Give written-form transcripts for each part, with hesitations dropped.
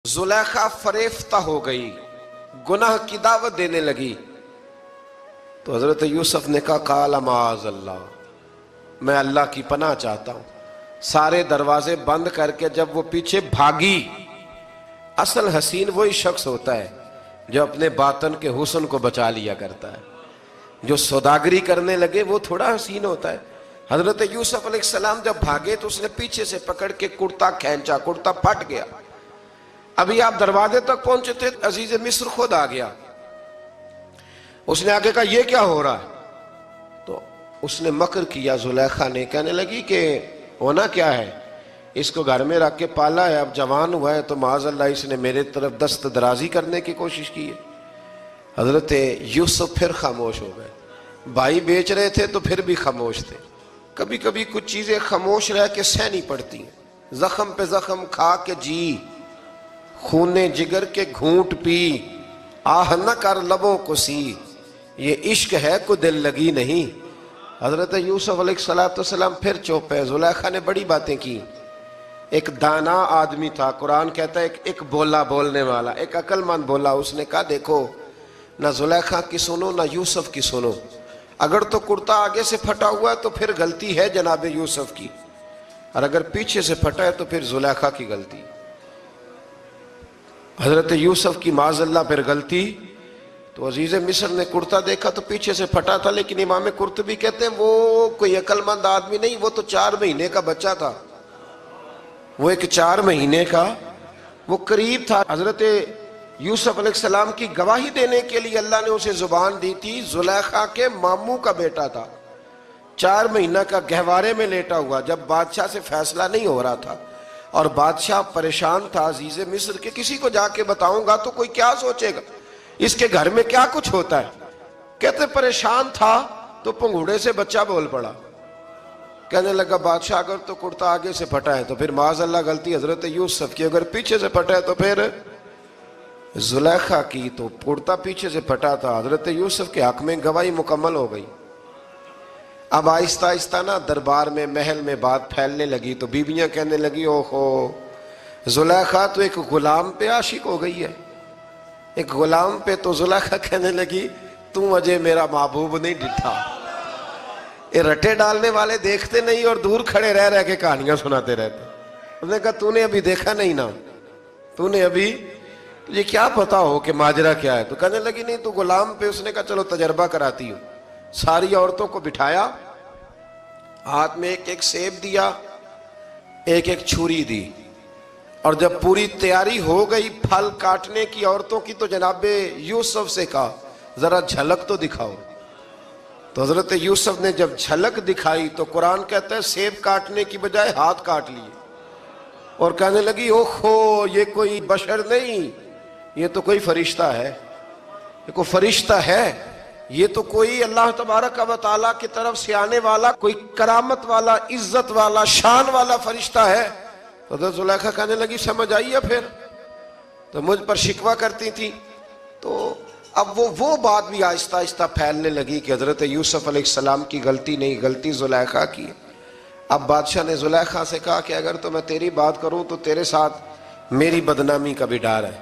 زلیخا فریفتہ ہو گئی، گناہ کی دعوت دینے لگی، تو حضرت یوسف نے کہا قال معاذ اللہ، میں اللہ کی پناہ چاہتا ہوں۔ سارے دروازے بند کر کے جب وہ پیچھے بھاگی، اصل حسین وہی شخص ہوتا ہے جو اپنے باطن کے حسن کو بچا لیا کرتا ہے۔ جو سوداگری کرنے لگے وہ تھوڑا حسین ہوتا ہے۔ حضرت یوسف علیہ السلام جب بھاگے تو اس نے پیچھے سے پکڑ کے کرتا کھینچا، کرتا پھٹ گیا۔ ابھی آپ دروازے تک پہنچے تھے، عزیز مصر خود آ گیا۔ اس نے آگے کہا یہ کیا ہو رہا ہے؟ تو اس نے مکر کیا، زلیخا نے، کہنے لگی کہ ہونا کیا ہے، اس کو گھر میں رکھ کے پالا ہے، اب جوان ہوا ہے تو معاذ اللہ اس نے میرے طرف دست درازی کرنے کی کوشش کی ہے۔ حضرت یوسف پھر خاموش ہو گئے۔ بھائی بیچ رہے تھے تو پھر بھی خاموش تھے۔ کبھی کبھی کچھ چیزیں خاموش رہ کے سہنی پڑتی ہیں۔ زخم پہ زخم کھا کے جی، خون جگر کے گھونٹ پی، آہ نہ کر لبوں کو سی، یہ عشق ہے کو دل لگی نہیں۔ حضرت یوسف علیہ السلام پھر چپ ہے۔ زلیخا نے بڑی باتیں کی۔ ایک دانا آدمی تھا، قرآن کہتا ہے ایک بولا بولنے والا، ایک عقل مند بولا۔ اس نے کہا دیکھو، نہ زلیخا کی سنو نہ یوسف کی سنو، اگر تو کرتا آگے سے پھٹا ہوا ہے تو پھر غلطی ہے جناب یوسف کی، اور اگر پیچھے سے پھٹا ہے تو پھر زلیخا کی غلطی۔ حضرت یوسف کی معاذ اللہ پھر غلطی۔ تو عزیز مصر نے کرتا دیکھا تو پیچھے سے پھٹا تھا، لیکن امام قرطبی کہتے ہیں وہ کوئی عقل مند آدمی نہیں، وہ تو 4 مہینے کا بچہ تھا، وہ ایک 4 مہینے کا، وہ قریب تھا۔ حضرت یوسف علیہ السلام کی گواہی دینے کے لیے اللہ نے اسے زبان دی تھی۔ زلیخا کے ماموں کا بیٹا تھا، 4 مہینہ کا گہوارے میں لیٹا ہوا، جب بادشاہ سے فیصلہ نہیں ہو رہا تھا اور بادشاہ پریشان تھا عزیز مصر کہ کسی کو جا کے بتاؤں گا تو کوئی کیا سوچے گا، اس کے گھر میں کیا کچھ ہوتا ہے۔ کہتے پریشان تھا تو پنگوڑے سے بچہ بول پڑا، کہنے لگا بادشاہ اگر تو کرتا آگے سے پھٹا ہے تو پھر معاذ اللہ غلطی حضرت یوسف کی، اگر پیچھے سے پھٹا ہے تو پھر زلیخا کی۔ تو کرتا پیچھے سے پھٹا تھا، حضرت یوسف کے حق میں گواہی مکمل ہو گئی۔ اب آہستہ آہستہ نا دربار میں محل میں بات پھیلنے لگی، تو بیویاں کہنے لگی اوہو زلیخا تو ایک غلام پہ عاشق ہو گئی ہے، ایک غلام پہ۔ تو زلیخا کہنے لگی تم اجے میرا محبوب نہیں ڈٹھا۔ یہ رٹے ڈالنے والے دیکھتے نہیں اور دور کھڑے رہ رہ کے کہانیاں سناتے رہتے۔ اس نے کہا تو نے ابھی دیکھا نہیں نا، تو نے ابھی، تجھے کیا پتا ہو کہ ماجرا کیا ہے؟ تو کہنے لگی نہیں تو غلام پہ۔ اس نے کہا چلو تجربہ کراتی ہوں۔ ساری عورتوں کو بٹھایا، ہاتھ میں ایک ایک سیب دیا، ایک ایک چھری دی، اور جب پوری تیاری ہو گئی پھل کاٹنے کی عورتوں کی، تو جناب یوسف سے کہا ذرا جھلک تو دکھاؤ۔ تو حضرت یوسف نے جب جھلک دکھائی تو قرآن کہتا ہے سیب کاٹنے کی بجائے ہاتھ کاٹ لیے، اور کہنے لگی اوہو یہ کوئی بشر نہیں، یہ تو کوئی فرشتہ ہے، یہ کوئی فرشتہ ہے، یہ تو کوئی اللہ تبارک و تعالیٰ کی طرف سے آنے والا کوئی کرامت والا، عزت والا، شان والا فرشتہ ہے۔ حضرت زلیخا کہنے لگی سمجھ آئی ہے پھر، تو مجھ پر شکوہ کرتی تھی۔ تو اب وہ بات بھی آہستہ آہستہ پھیلنے لگی کہ حضرت یوسف علیہ السلام کی غلطی نہیں، غلطی زلیخا کی۔ اب بادشاہ نے زلیخا سے کہا کہ اگر تو میں تیری بات کروں تو تیرے ساتھ میری بدنامی کا بھی ڈر ہے،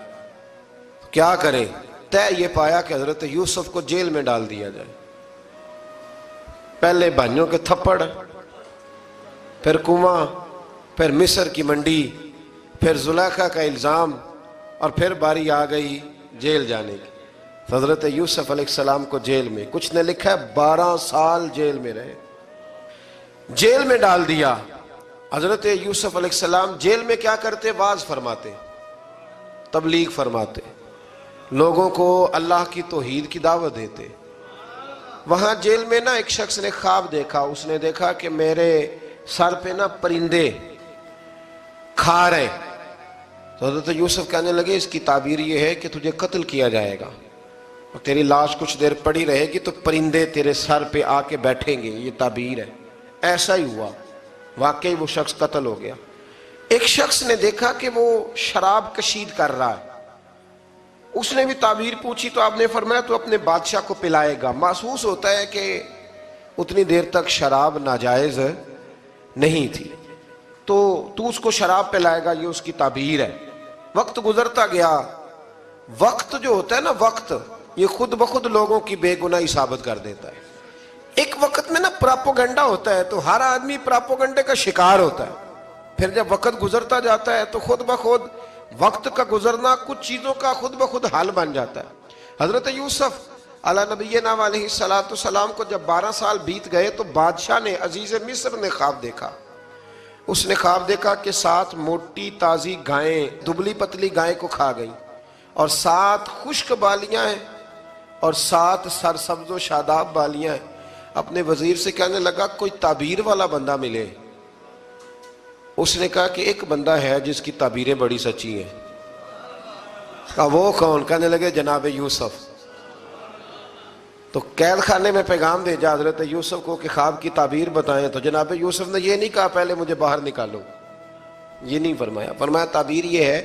کیا کرے؟ طے یہ پایا کہ حضرت یوسف کو جیل میں ڈال دیا جائے۔ پہلے بھائیوں کے تھپڑ، پھر کنواں، پھر مصر کی منڈی، پھر زلیخا کا الزام، اور پھر باری آ گئی جیل جانے کی۔ حضرت یوسف علیہ السلام کو جیل میں، کچھ نے لکھا ہے 12 سال جیل میں رہے، جیل میں ڈال دیا۔ حضرت یوسف علیہ السلام جیل میں کیا کرتے؟ واعظ فرماتے، تبلیغ فرماتے، لوگوں کو اللہ کی توحید کی دعوت دیتے۔ وہاں جیل میں نا ایک شخص نے خواب دیکھا، اس نے دیکھا کہ میرے سر پہ نا پرندے کھا رہے۔ تو حضرت یوسف کہنے لگے اس کی تعبیر یہ ہے کہ تجھے قتل کیا جائے گا، اور تیری لاش کچھ دیر پڑی رہے گی تو پرندے تیرے سر پہ آ کے بیٹھیں گے، یہ تعبیر ہے۔ ایسا ہی ہوا، واقعی وہ شخص قتل ہو گیا۔ ایک شخص نے دیکھا کہ وہ شراب کشید کر رہا ہے، اس نے بھی تعبیر پوچھی تو آپ نے فرمایا تو اپنے بادشاہ کو پلائے گا۔ محسوس ہوتا ہے کہ اتنی دیر تک شراب ناجائز نہیں تھی، تو اس کو شراب پلائے گا، یہ اس کی تعبیر ہے۔ وقت گزرتا گیا. وقت جو ہوتا ہے نا، وقت یہ خود بخود لوگوں کی بے گناہی ثابت کر دیتا ہے. ایک وقت میں نا پراپوگنڈا ہوتا ہے تو ہر آدمی پراپوگنڈے کا شکار ہوتا ہے. پھر جب وقت گزرتا جاتا ہے تو خود بخود وقت کا گزرنا کچھ چیزوں کا خود بخود حال بن جاتا ہے. حضرت یوسف علی نبینا علیہ السلام کو جب 12 سال بیت گئے تو بادشاہ نے، عزیز مصر نے خواب دیکھا. اس نے خواب دیکھا کہ 7 موٹی تازی گائیں دبلی پتلی گائیں کو کھا گئیں، اور 7 خشک بالیاں ہیں اور 7 سرسبز و شاداب بالیاں ہیں. اپنے وزیر سے کہنے لگا کوئی تعبیر والا بندہ ملے. اس نے کہا کہ ایک بندہ ہے جس کی تعبیریں بڑی سچی ہیں. کہا وہ کون؟ کہنے لگے جناب یوسف. تو قید خانے میں پیغام بھیجا حضرت یوسف کو کہ خواب کی تعبیر بتائیں. تو جناب یوسف نے یہ نہیں کہا پہلے مجھے باہر نکالو، یہ نہیں فرمایا. فرمایا تعبیر یہ ہے،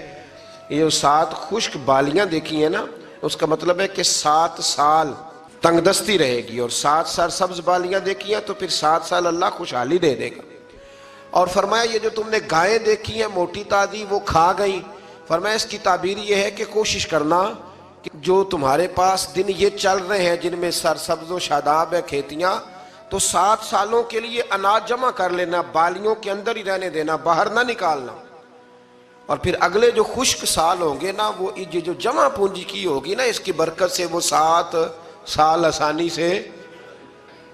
یہ 7 خشک بالیاں دیکھی ہیں نا، اس کا مطلب ہے کہ 7 سال تنگ دستی رہے گی، اور 7 سرسبز بالیاں دیکھی ہیں تو پھر 7 سال اللہ خوشحالی دے دے گا. اور فرمایا یہ جو تم نے گائیں دیکھی ہیں موٹی تازی وہ کھا گئیں، فرمایا اس کی تعبیر یہ ہے کہ کوشش کرنا کہ جو تمہارے پاس دن یہ چل رہے ہیں جن میں سرسبز و شاداب ہے کھیتیاں، تو 7 سالوں کے لیے اناج جمع کر لینا، بالیوں کے اندر ہی رہنے دینا، باہر نہ نکالنا. اور پھر اگلے جو خشک سال ہوں گے نا، وہ یہ جو جمع پونجی کی ہوگی نا، اس کی برکت سے وہ 7 سال آسانی سے.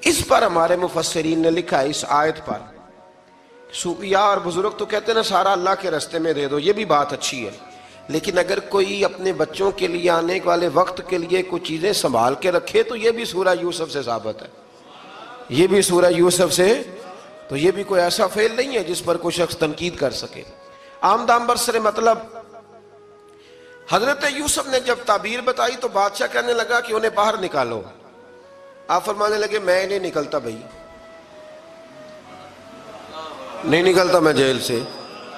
اس پر ہمارے مفسرین نے لکھا ہے، اس آیت پر صوفیاء اور بزرگ تو کہتے ہیں نا سارا اللہ کے راستے میں دے دو، یہ بھی بات اچھی ہے، لیکن اگر کوئی اپنے بچوں کے لیے آنے والے وقت کے لیے کچھ چیزیں سنبھال کے رکھے تو یہ بھی سورہ یوسف سے ثابت ہے. یہ بھی سورہ یوسف سے، تو یہ بھی کوئی ایسا فعل نہیں ہے جس پر کوئی شخص تنقید کر سکے. آمدام برسر مطلب حضرت یوسف نے جب تعبیر بتائی تو بادشاہ کہنے لگا کہ انہیں باہر نکالو. آپ فرمانے لگے میں نہیں نکلتا بھائی، نہیں نکلتا میں جیل سے،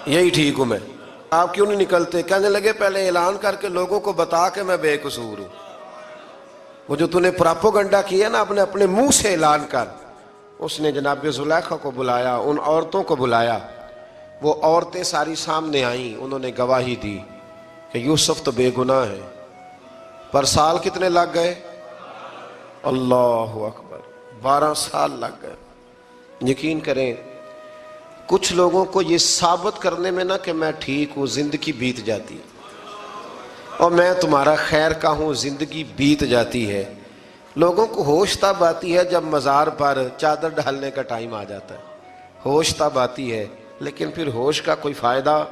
یہی ٹھیک ہوں میں. آپ کیوں نہیں نکلتے؟ کہنے لگے پہلے اعلان کر کے لوگوں کو بتا کہ میں بے قصور ہوں. وہ جو تو نے پراپوگنڈا کیا نا اپنے منہ سے اعلان کر. اس نے جناب زلیخا کو بلایا، ان عورتوں کو بلایا، وہ عورتیں ساری سامنے آئیں، انہوں نے گواہی دی کہ یوسف تو بے گناہ ہے. پر سال کتنے لگ گئے؟ اللہ اکبر، 12 سال لگ گئے. یقین کریں کچھ لوگوں کو یہ ثابت کرنے میں نا کہ میں ٹھیک ہوں زندگی بیت جاتی ہے، اور میں تمہارا خیر کا ہوں زندگی بیت جاتی ہے. لوگوں کو ہوش تب آتی ہے جب مزار پر چادر ڈالنے کا ٹائم آ جاتا ہے، ہوش تب آتی ہے، لیکن پھر ہوش کا کوئی فائدہ.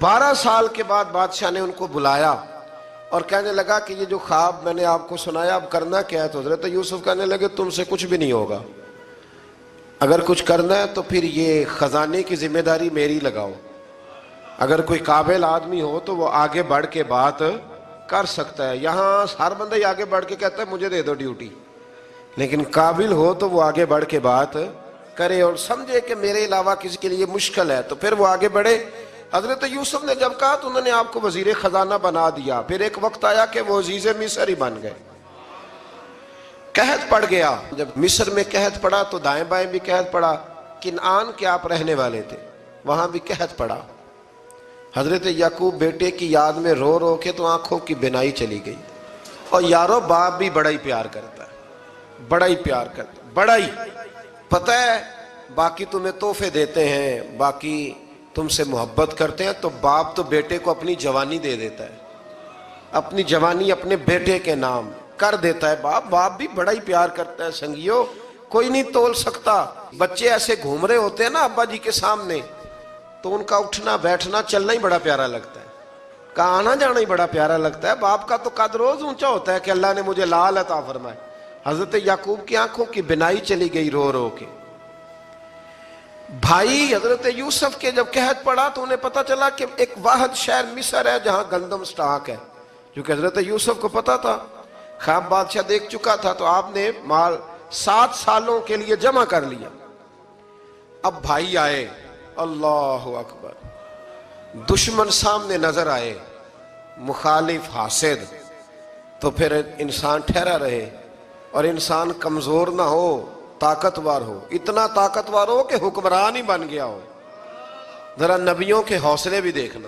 12 سال کے بعد بادشاہ نے ان کو بلایا اور کہنے لگا کہ یہ جو خواب میں نے آپ کو سنایا اب کرنا کیا ہے؟ تو حضرت یوسف کہنے لگے تم سے کچھ بھی نہیں ہوگا، اگر کچھ کرنا ہے تو پھر یہ خزانے کی ذمہ داری میری لگاؤ. اگر کوئی قابل آدمی ہو تو وہ آگے بڑھ کے بات کر سکتا ہے. یہاں ہر بندہ ہی آگے بڑھ کے کہتا ہے مجھے دے دو ڈیوٹی، لیکن قابل ہو تو وہ آگے بڑھ کے بات کرے اور سمجھے کہ میرے علاوہ کسی کے لیے مشکل ہے تو پھر وہ آگے بڑھے. حضرت یوسف نے جب کہا تو انہوں نے آپ کو وزیر خزانہ بنا دیا. پھر ایک وقت آیا کہ وہ عزیز مصر ہی بن گئے. قحط پڑ گیا، جب مصر میں قحط پڑا تو دائیں بائیں بھی قحط پڑا. کنعان کے آپ رہنے والے تھے، وہاں بھی قحط پڑا. حضرت یعقوب بیٹے کی یاد میں رو رو کے تو آنکھوں کی بینائی چلی گئی. اور یارو باپ بھی بڑا ہی پیار کرتا ہے، بڑا ہی پیار کرتا ہے، بڑا ہی. پتہ ہے باقی تمہیں تحفے دیتے ہیں، باقی تم سے محبت کرتے ہیں، تو باپ تو بیٹے کو اپنی جوانی دے دیتا ہے، اپنی جوانی اپنے بیٹے کے نام کر دیتا ہے. باپ بھی بڑا ہی پیار کرتا ہے. سنگیو کوئی نہیں تول سکتا. بچے ایسے گھوم رہے ہوتے ہیں نا ابا جی کے سامنے تو ان کا اٹھنا بیٹھنا چلنا ہی بڑا پیارا لگتا ہے، کا آنا جانا ہی بڑا پیارا لگتا ہے. باپ کا تو قد روز اونچا ہوتا ہے کہ اللہ نے مجھے لال عطا فرمائے. حضرت یعقوب کی آنکھوں کی بینائی چلی گئی رو رو کے. بھائی حضرت یوسف کے جب قحط پڑا تو انہیں پتا چلا کہ ایک واحد شہر مصر ہے جہاں گندم سٹاک ہے، کیونکہ حضرت یوسف کو پتا تھا، خواب بادشاہ دیکھ چکا تھا. تو آپ نے مال 7 سالوں کے لیے جمع کر لیا. اب بھائی آئے، اللہ اکبر، دشمن سامنے نظر آئے، مخالف حاسد، تو پھر انسان ٹھہرا رہے اور انسان کمزور نہ ہو، طاقتور ہو. اتنا طاقتور ہو کہ حکمران ہی بن گیا ہو. ذرا نبیوں کے حوصلے بھی دیکھنا.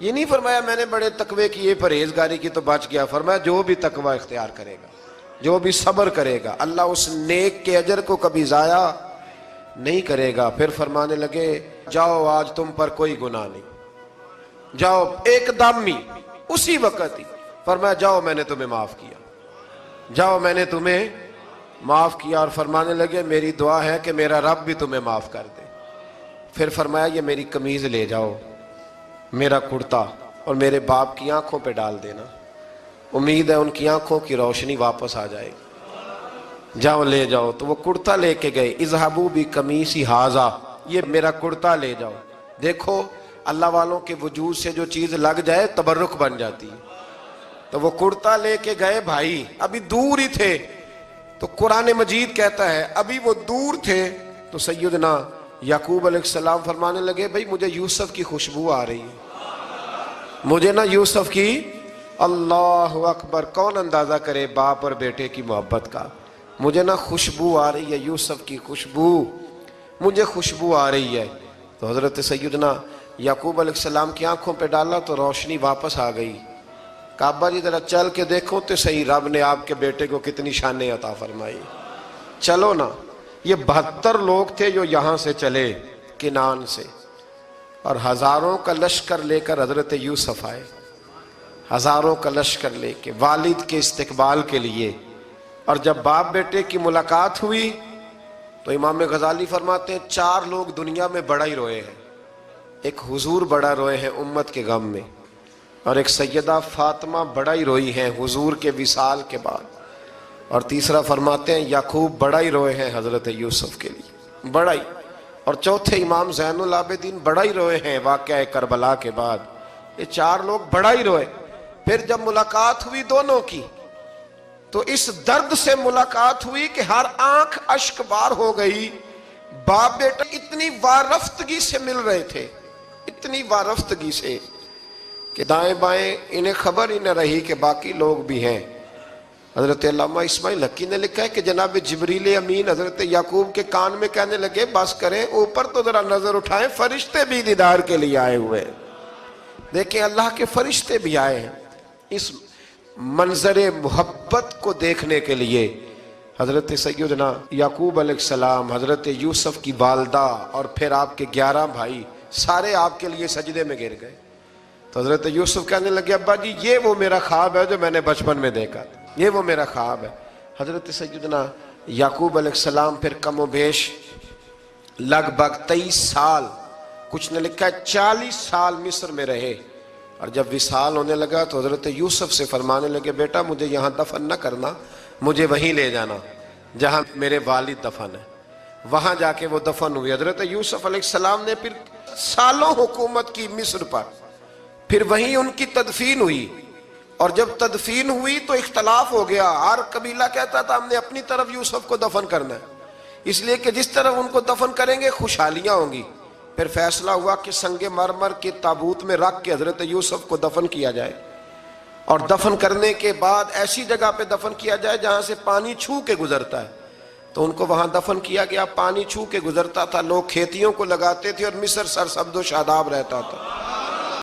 یہ نہیں فرمایا میں نے بڑے تقوی کی، پرہیزگاری کی تو بچ گیا، فرمایا جو بھی تقوی اختیار کرے گا، جو بھی صبر کرے گا، اللہ اس نیک کے اجر کو کبھی ضائع نہیں کرے گا۔ پھر فرمانے لگے جاؤ آج تم پر کوئی گناہ نہیں، جاؤ ایک دم ہی اسی وقت ہی فرمایا جاؤ میں نے تمہیں معاف کیا، جاؤ میں نے تمہیں معاف کیا۔ اور فرمانے لگے میری دعا ہے کہ میرا رب بھی تمہیں معاف کر دے۔ پھر فرمایا یہ میری قمیض لے جاؤ، میرا کرتا، اور میرے باپ کی آنکھوں پہ ڈال دینا، امید ہے ان کی آنکھوں کی روشنی واپس آ جائے گی، جاؤ لے جاؤ۔ تو وہ کرتا لے کے گئے، اذهبوا بقمیصی ھذا، یہ میرا کرتا لے جاؤ۔ دیکھو اللہ والوں کے وجود سے جو چیز لگ جائے تبرک بن جاتی ہے۔ تو وہ کرتا لے کے گئے بھائی، ابھی دور ہی تھے، تو قرآن مجید کہتا ہے ابھی وہ دور تھے تو سیدنا یعقوب علیہ السلام فرمانے لگے بھئی مجھے یوسف کی خوشبو آ رہی ہے، مجھے نا یوسف کی، اللہ اکبر، کون اندازہ کرے باپ اور بیٹے کی محبت کا، مجھے نا خوشبو آ رہی ہے، یوسف کی خوشبو، مجھے خوشبو آ رہی ہے۔ تو حضرت سیدنا یعقوب علیہ السلام کی آنکھوں پہ ڈالا تو روشنی واپس آ گئی۔ کعبہ جی ذرا چل کے دیکھو تو صحیح رب نے آپ کے بیٹے کو کتنی شانیں عطا فرمائی۔ چلو نا، یہ 72 لوگ تھے جو یہاں سے چلے کنان سے، اور ہزاروں کا لشکر لے کر حضرت یوسف آئے، ہزاروں کا لشکر لے کے والد کے استقبال کے لیے۔ اور جب باپ بیٹے کی ملاقات ہوئی تو امام غزالی فرماتے ہیں 4 لوگ دنیا میں بڑا ہی روئے ہیں، ایک حضور بڑا روئے ہیں امت کے غم میں، اور ایک سیدہ فاطمہ بڑا ہی روئی ہیں حضور کے وصال کے بعد، اور تیسرا فرماتے ہیں یعقوب بڑا ہی روئے ہیں حضرت یوسف کے لیے، بڑا ہی، اور چوتھے امام زین العابدین بڑا ہی روئے ہیں واقعہ کربلا کے بعد۔ یہ 4 لوگ بڑا ہی روئے۔ پھر جب ملاقات ہوئی دونوں کی تو اس درد سے ملاقات ہوئی کہ ہر آنکھ اشک بار ہو گئی۔ باپ بیٹا اتنی وارفتگی سے مل رہے تھے، اتنی وارفتگی سے کہ دائیں بائیں انہیں خبر ہی نہ رہی کہ باقی لوگ بھی ہیں۔ حضرت علامہ اسماعیل حقی نے لکھا ہے کہ جناب جبریل امین حضرت یعقوب کے کان میں کہنے لگے بس کریں، اوپر تو ذرا نظر اٹھائیں، فرشتے بھی دیدار کے لیے آئے ہوئے ہیں۔ دیکھیں اللہ کے فرشتے بھی آئے ہیں اس منظر محبت کو دیکھنے کے لیے۔ حضرت سیدنا یعقوب علیہ السلام، حضرت یوسف کی والدہ، اور پھر آپ کے 11 بھائی سارے آپ کے لیے سجدے میں گر گئے۔ تو حضرت یوسف کہنے لگے ابا جی یہ وہ میرا خواب ہے جو میں نے بچپن میں دیکھا تھا، یہ وہ میرا خواب ہے۔ حضرت سیدنا یعقوب علیہ السلام پھر کم و بیش لگ بھگ 23 سال، کچھ نے لکھا ہے 40 سال مصر میں رہے، اور جب وصال ہونے لگا تو حضرت یوسف سے فرمانے لگے بیٹا مجھے یہاں دفن نہ کرنا، مجھے وہیں لے جانا جہاں میرے والد دفن ہے۔ وہاں جا کے وہ دفن ہوئی۔ حضرت یوسف علیہ السلام نے پھر سالوں حکومت کی مصر پر، پھر وہیں ان کی تدفین ہوئی، اور جب تدفین ہوئی تو اختلاف ہو گیا، ہر قبیلہ کہتا تھا ہم نے اپنی طرف یوسف کو دفن کرنا ہے، اس لیے کہ جس طرف ان کو دفن کریں گے خوشحالیاں ہوں گی۔ پھر فیصلہ ہوا کہ سنگ مرمر کے تابوت میں رکھ کے حضرت یوسف کو دفن کیا جائے، اور دفن کرنے کے بعد ایسی جگہ پہ دفن کیا جائے جہاں سے پانی چھو کے گزرتا ہے۔ تو ان کو وہاں دفن کیا گیا، پانی چھو کے گزرتا تھا، لوگ کھیتیوں کو لگاتے تھے اور مصر سرسبز و شاداب رہتا تھا۔